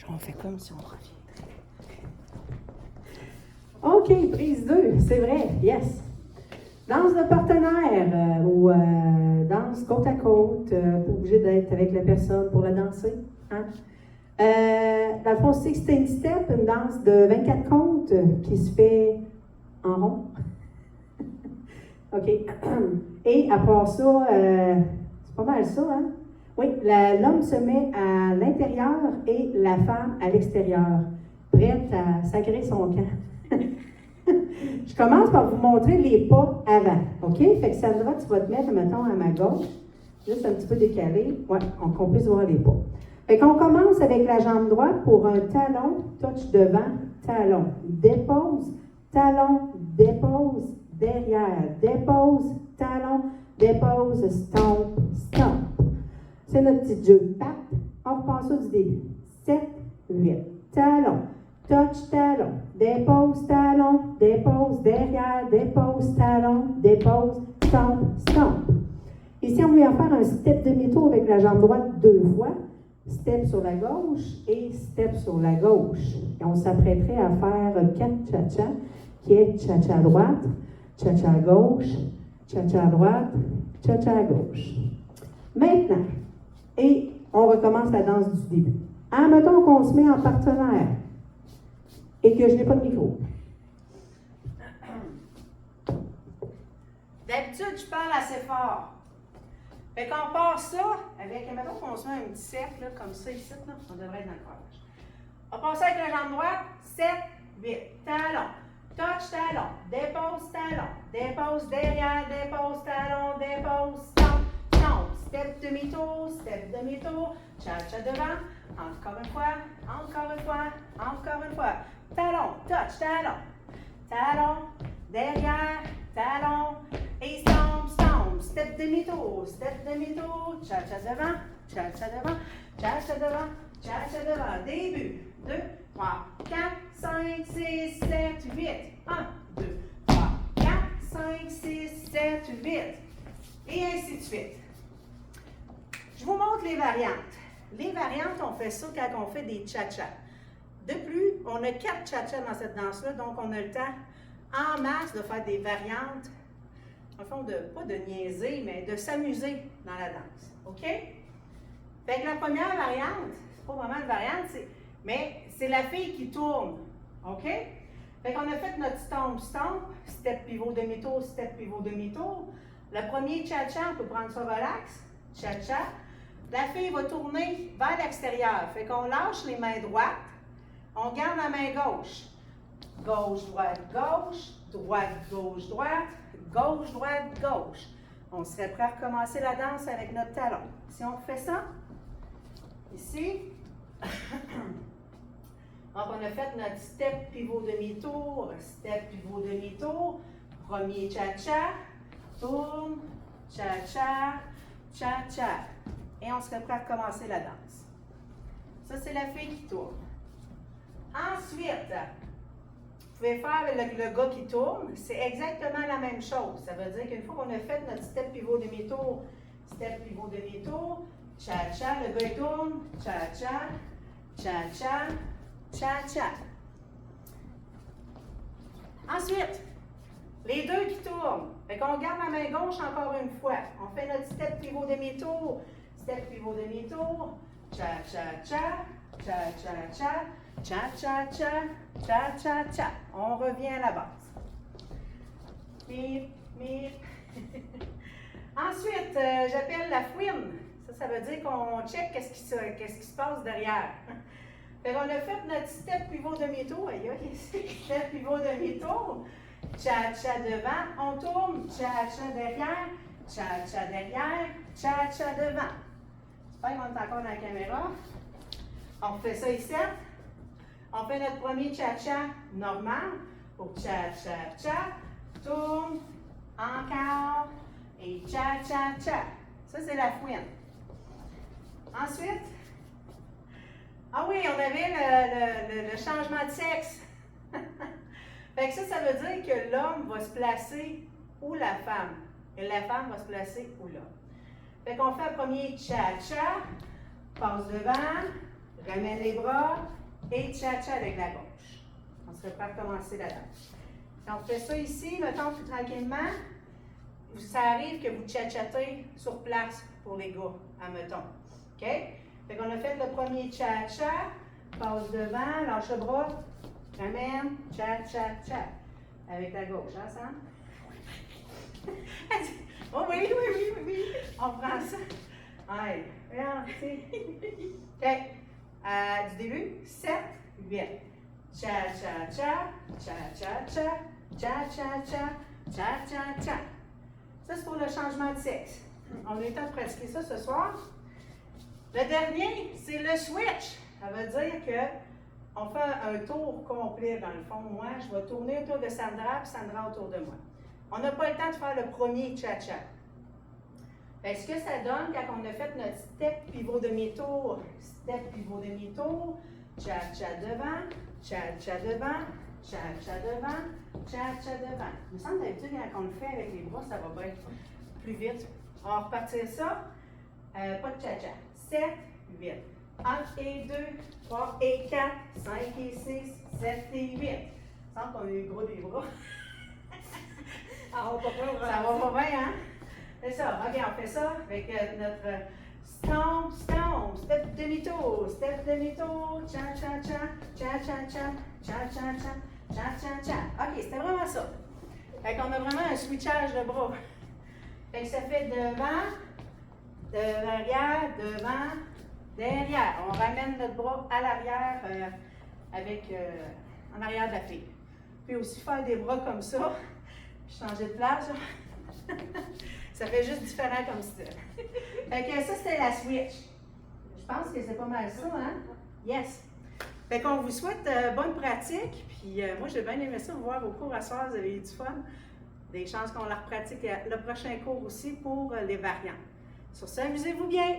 On fait comme si on reviendrait. OK, prise 2, c'est vrai, yes. Danse de partenaire ou danse côte à côte, pas obligé d'être avec la personne pour la danser. Hein? Dans le fond, 16 step, une danse de 24 comptes qui se fait en rond. OK. Et à part ça, c'est pas mal ça, hein? Oui, l'homme se met à l'intérieur et la femme à l'extérieur, prête à sacrer son camp. Je commence par vous montrer les pas avant, OK? Fait que Sandra, tu vas te mettre, mettons, à ma gauche, juste un petit peu décalé, ouais, qu'on puisse voir les pas. Fait qu'on commence avec la jambe droite pour un talon, touch devant, talon, dépose, talon, dépose, derrière, dépose, talon, dépose, stomp, stomp. C'est notre petit jeu. Pat, on reprend ça du début. 7, 8, talon, touch, talon, dépose, derrière, dépose, talon, dépose, stomp, stomp. Ici, on vient faire un step demi-tour avec la jambe droite 2 fois. Step sur la gauche et step sur la gauche. Et on s'apprêterait à faire 4 cha-cha, qui est cha-cha à droite, cha-cha à gauche, cha-cha à droite, cha-cha à gauche. Maintenant, et on recommence la danse du début. Admettons qu'on se met en partenaire et que je n'ai pas de micro. D'habitude, je parle assez fort. Fait qu'on part ça avec, mettons qu'on se met un petit cercle, là, comme ça ici, là, on devrait être dans le collage. On passe avec la jambe droite, 7, 8, talon, touch, talon, dépose derrière, dépose, talon, dépose, stomp, stomp, step demi-tour, cha-cha devant, encore une fois, talon, touch, talon, derrière, talon, et stomp, stomp, step demi-tour, cha-cha devant, début, 2, 3, 4, 5, 6, 7, 8, 1, 2, 3, 4, 5, 6, 7, 8, et ainsi de suite. Je vous montre les variantes. Les variantes, on fait ça quand on fait des cha-cha. De plus, on a 4 cha-cha dans cette danse-là, donc on a le temps en masse de faire des variantes, en fond, pas de niaiser, mais de s'amuser dans la danse. OK? Fait que la première variante, c'est pas vraiment une variante, mais c'est la fille qui tourne. OK? Fait qu'on a fait notre stomp, step pivot demi-tour, step pivot demi-tour. Le premier cha-cha, on peut prendre ça relax, cha-cha. La fille va tourner vers l'extérieur. Fait qu'on lâche les mains droites, on garde la main gauche. Gauche, droite, gauche, droite, gauche, droite, gauche, droite, gauche. On serait prêt à recommencer la danse avec notre talon. Si on fait ça, ici, donc on a fait notre step pivot demi-tour, premier cha-cha, tourne, cha-cha, cha-cha. Et on serait prêt à recommencer la danse. Ça, c'est la fille qui tourne. Ensuite, vous pouvez faire avec le gars qui tourne, c'est exactement la même chose. Ça veut dire qu'une fois qu'on a fait notre step pivot demi-tour, cha-cha, le gars il tourne, cha-cha, cha-cha, cha-cha. Ensuite, les deux qui tournent. Fait qu'on garde la main gauche encore une fois. On fait notre step pivot demi-tour, cha-cha-cha, cha-cha-cha, cha-cha-cha, cha-cha-cha. On revient à la base. Mip, mip. Ensuite, j'appelle la fouine. Ça veut dire qu'on check qu'est-ce qui se passe derrière. Fait qu'on a fait notre step pivot demi-tour. Step pivot demi-tour. Cha-cha devant. On tourne. Cha-cha derrière. Cha-cha derrière. Cha-cha devant. J'espère qu'on est encore dans la caméra. On fait ça ici. On fait notre premier cha-cha normal. Pour cha-cha-cha. Tourne. Encore. Et cha-cha-cha. Ça, c'est la fouine. Ensuite, ah oui, on avait le changement de sexe. Fait que ça veut dire que l'homme va se placer où la femme. Et la femme va se placer où l'homme. Fait qu'on fait le premier cha-cha, passe devant, Ramène les bras et cha-cha avec la gauche. On serait prêt à commencer la danse. On fait ça ici, mettons tout tranquillement. Ça arrive que vous cha-chatez sur place pour les gars, admettons. OK? Fait qu'on a fait le premier cha-cha, passe devant, lâche le bras, ramène, cha-cha-cha. Avec la gauche, hein, Sam? Oh oui, oui, oui, oui, oui. On prend ça. Allez, regarde, tu sais. OK. Du début, 7, 8. Cha-cha-cha, cha-cha-cha, cha-cha-cha, cha-cha-cha. Ça, c'est pour le changement de sexe. On a eu le temps de pratiquer ça ce soir. Le dernier, c'est le switch. Ça veut dire qu'on fait un tour complet dans le fond. Moi, je vais tourner autour de Sandra, puis Sandra autour de moi. On n'a pas le temps de faire le premier cha-cha. Ce que ça donne quand on a fait notre step pivot demi-tour, step pivot demi-tour, cha-cha devant, cha-cha devant, cha-cha devant, cha-cha devant. Il me semble d'habitude, quand on le fait avec les bras, ça va bien plus vite. On va repartir ça. Pas de cha-cha. 7, 8. 1 et 2, 3 et 4, 5 et 6, 7 et 8. Il semble qu'on a eu gros des bras. Ah, on va pas Ça va pas bien, hein? C'est ça. OK, on fait ça avec notre stomp, stomp, step demi-tour, cha-cha-cha, cha-cha-cha, cha-cha-cha, cha-cha-cha. OK, c'était vraiment ça. Fait qu'on a vraiment un switchage de bras. Fait que ça fait devant, derrière, devant, derrière. On ramène notre bras à l'arrière en arrière de la fille. Puis aussi faire des bras comme ça. Puis changer de place. Ça fait juste différent comme style. Fait que ça, c'était la switch. Je pense que c'est pas mal ça, hein? Yes! Fait qu'on vous souhaite bonne pratique. Puis moi, j'ai bien aimé ça, vous voir vos cours à soir, vous avez eu du fun. Des chances qu'on la repratique le prochain cours aussi pour les variantes. Sur ça, amusez-vous bien!